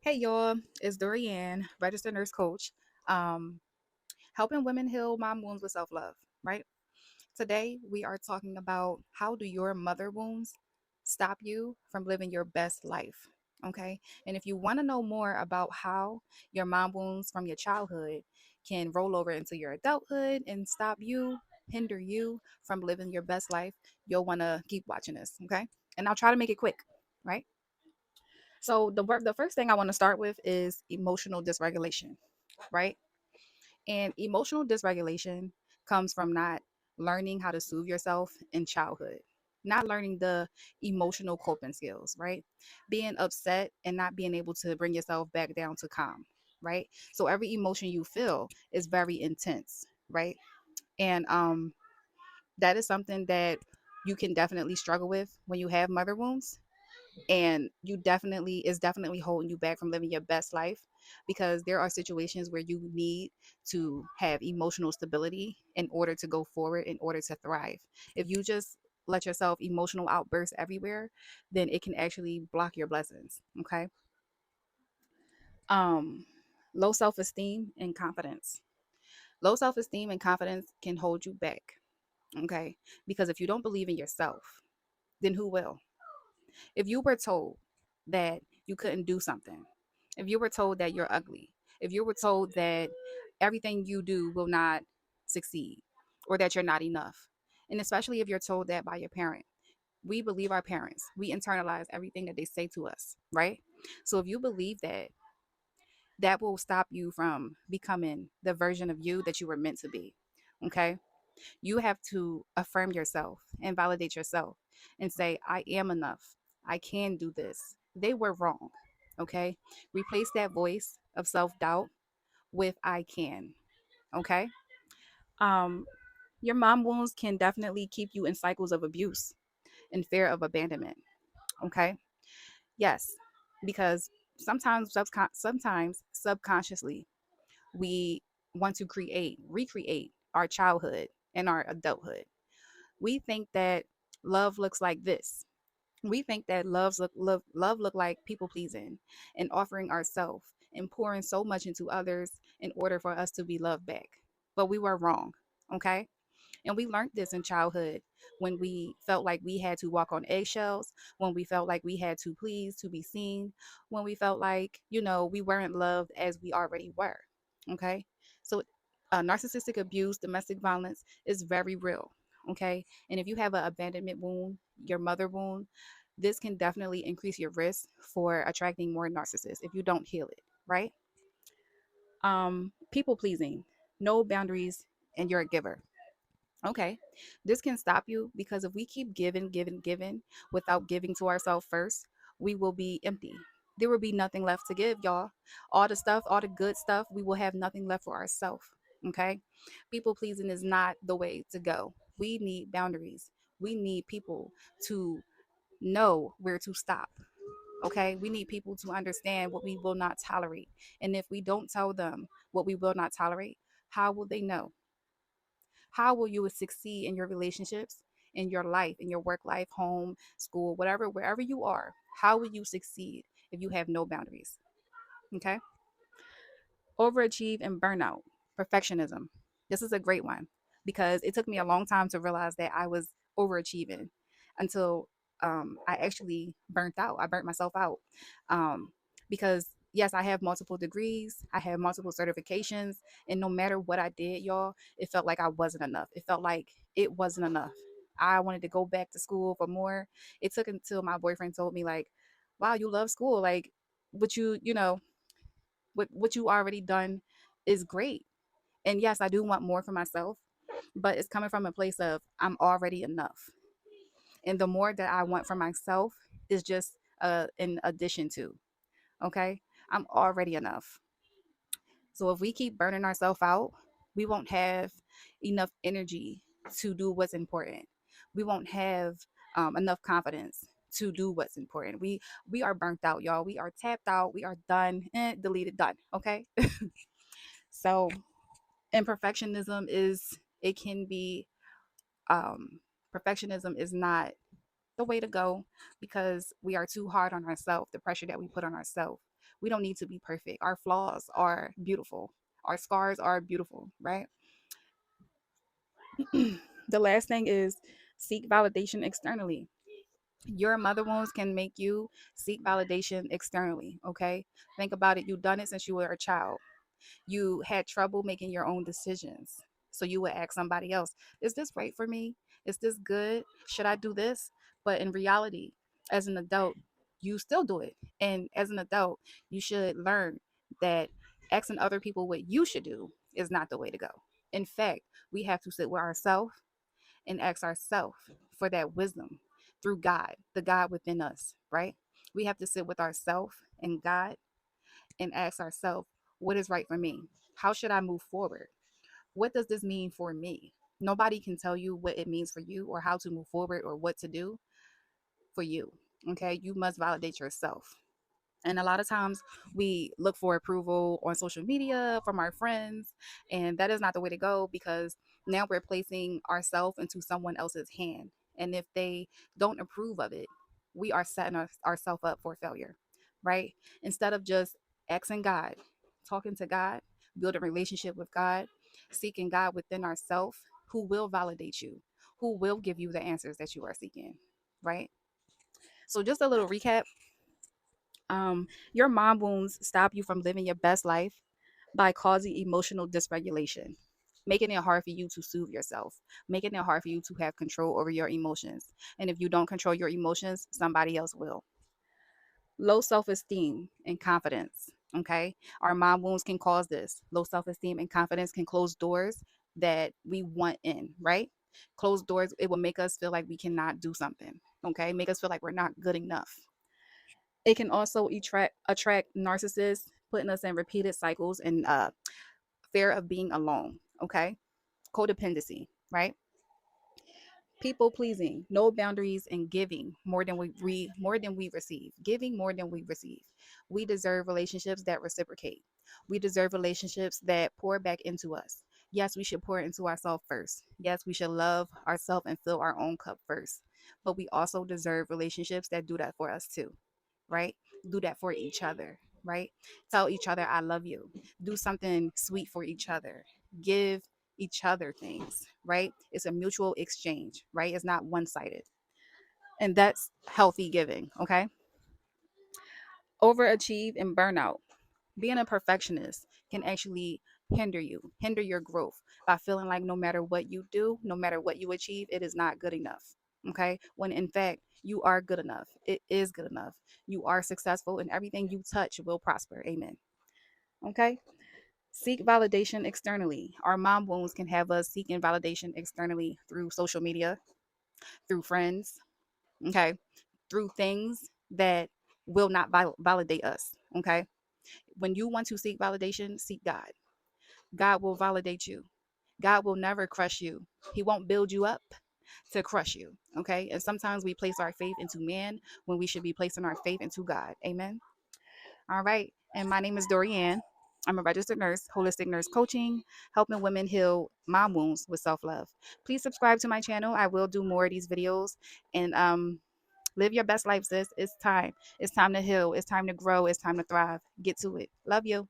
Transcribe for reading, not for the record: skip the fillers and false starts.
Hey y'all, it's Dorianne, registered nurse coach, um, helping women heal mom wounds with self-love, right? Today we are talking about how do your mother wounds stop you from living your best life, okay? And if you want to know more about how your mom wounds from your childhood can roll over into your adulthood and stop you, hinder you from living your best life, you'll want to keep watching this, okay? And I'll try to make it quick, right? So the first thing I want to start with is emotional dysregulation, right? And emotional dysregulation comes from not learning how to soothe yourself in childhood, not learning the emotional coping skills, right? Being upset and not being able to bring yourself back down to calm, right? So every emotion you feel is very intense, right? And that is something that you can definitely struggle with when you have mother wounds, and you definitely is definitely holding you back from living your best life, because there are situations where you need to have emotional stability in order to go forward, in order to thrive. If you just let yourself emotional outbursts everywhere, then it can actually block your blessings, okay? um Low self-esteem and confidence. Low self-esteem and confidence can hold you back, okay? Because if you don't believe in yourself, then who will? If you were told that you couldn't do something, if you were told that you're ugly, if you were told that everything you do will not succeed or that you're not enough, and especially if you're told that by your parent, we believe our parents. We internalize everything that they say to us, right? So if you believe that, that will stop you from becoming the version of you that you were meant to be, okay? You have to affirm yourself and validate yourself and say, I am enough. I can do this. They were wrong. Okay. Replace that voice of self doubt with I can. Okay. Um, your mom wounds can definitely keep you in cycles of abuse and fear of abandonment. Okay. Yes. Because sometimes subconsciously, we want to recreate our childhood and our adulthood. We think that love looks like this. We think that love look like people pleasing and offering ourselves and pouring so much into others in order for us to be loved back. But we were wrong, okay? And we learned this in childhood, when we felt like we had to walk on eggshells, when we felt like we had to please to be seen, when we felt like, we weren't loved as we already were. Okay. So, narcissistic abuse, domestic violence is very real. Okay. And if you have an abandonment wound, your mother wound, this can definitely increase your risk for attracting more narcissists if you don't heal it. Right. People pleasing, no boundaries, and you're a giver. Okay. This can stop you because if we keep giving without giving to ourselves first, we will be empty. There will be nothing left to give, y'all. All the stuff, all the good stuff, we will have nothing left for ourselves. Okay. People pleasing is not the way to go. We need boundaries. We need people to know where to stop. Okay. We need people to understand what we will not tolerate. And if we don't tell them what we will not tolerate, how will they know? How will you succeed in your relationships, in your life, in your work life, home, school, whatever, wherever you are? How will you succeed if you have no boundaries? Okay. Overachieve and burnout, perfectionism. This is a great one because it took me a long time to realize that I was overachieving until I actually burnt out. I burnt myself out, um, because yes, I have multiple degrees, I have multiple certifications, and no matter what I did, y'all, it felt like I wasn't enough. It felt like it wasn't enough. I wanted to go back to school for more. It took until my boyfriend told me like, "Wow, you love school, like." But what you already done is great. And yes, I do want more for myself, but it's coming from a place of I'm already enough. And the more that I want for myself is just in addition to, okay? I'm already enough. So if we keep burning ourselves out, we won't have enough energy to do what's important. We won't have enough confidence to do what's important. We are burnt out, y'all. We are tapped out. We are done. Deleted, done. Okay. So and it can be um perfectionism is not the way to go, because we are too hard on ourselves, the pressure that we put on ourselves. We don't need to be perfect. Our flaws are beautiful. Our scars are beautiful, right? The last thing is seek validation externally. Your mother wounds can make you seek validation externally, okay? Think about it. You've done it since you were a child. You had trouble making your own decisions. So you would ask somebody else, is this right for me? Is this good? Should I do this? But in reality, as an adult, you still do it. And as an adult, you should learn that asking other people what you should do is not the way to go. In fact, we have to sit with ourselves and ask ourselves for that wisdom through God, the God within us, right? We have to sit with ourselves and God and ask ourselves, what is right for me? How should I move forward? What does this mean for me? Nobody can tell you what it means for you or how to move forward or what to do for you. Okay. You must validate yourself. And a lot of times we look for approval on social media from our friends. And that is not the way to go because now we're placing ourselves into someone else's hand. And if they don't approve of it, we are setting ourselves up for failure, right? Instead of just asking God, talking to God, building a relationship with God, seeking God within ourselves, who will validate you, who will give you the answers that you are seeking, right? So, just a little recap. Your mom wounds stop you from living your best life by causing emotional dysregulation, making it hard for you to soothe yourself, making it hard for you to have control over your emotions. And if you don't control your emotions, somebody else will. Low self esteem and confidence. Okay. Our mom wounds can cause this. Low self esteem and confidence can close doors that we want in, right? Closed doors, it will make us feel like we cannot do something. Okay. Make us feel like we're not good enough. It can also attract narcissists, putting us in repeated cycles and fear of being alone. Okay, codependency, right? People pleasing, no boundaries, and giving more than we receive. Giving more than we receive. We deserve relationships that reciprocate. We deserve relationships that pour back into us. Yes, we should pour into ourselves first. Yes, we should love ourselves and fill our own cup first. But we also deserve relationships that do that for us too, right? Do that for each other, right? Tell each other, I love you. Do something sweet for each other. Give each other things, right? It's a mutual exchange, right? It's not one sided. And that's healthy giving, okay? Overachieve and burnout. Being a perfectionist can actually hinder your growth by feeling like no matter what you do, no matter what you achieve, it is not good enough. Okay. When in fact, you are good enough. It is good enough. You are successful and everything you touch will prosper. Amen. Okay. Seek validation externally. Our mom wounds can have us seeking validation externally through social media, through friends, okay, through things that will not validate us. Okay. When you want to seek validation, seek God. God will validate you. God will never crush you. He won't build you up to crush you. Okay. And sometimes we place our faith into man when we should be placing our faith into God. Amen. All right. And my name is Dorianne. I'm a registered nurse, holistic nurse coaching, helping women heal mom wounds with self love. Please subscribe to my channel. I will do more of these videos and live your best life, sis. It's time. It's time to heal. It's time to grow. It's time to thrive. Get to it. Love you.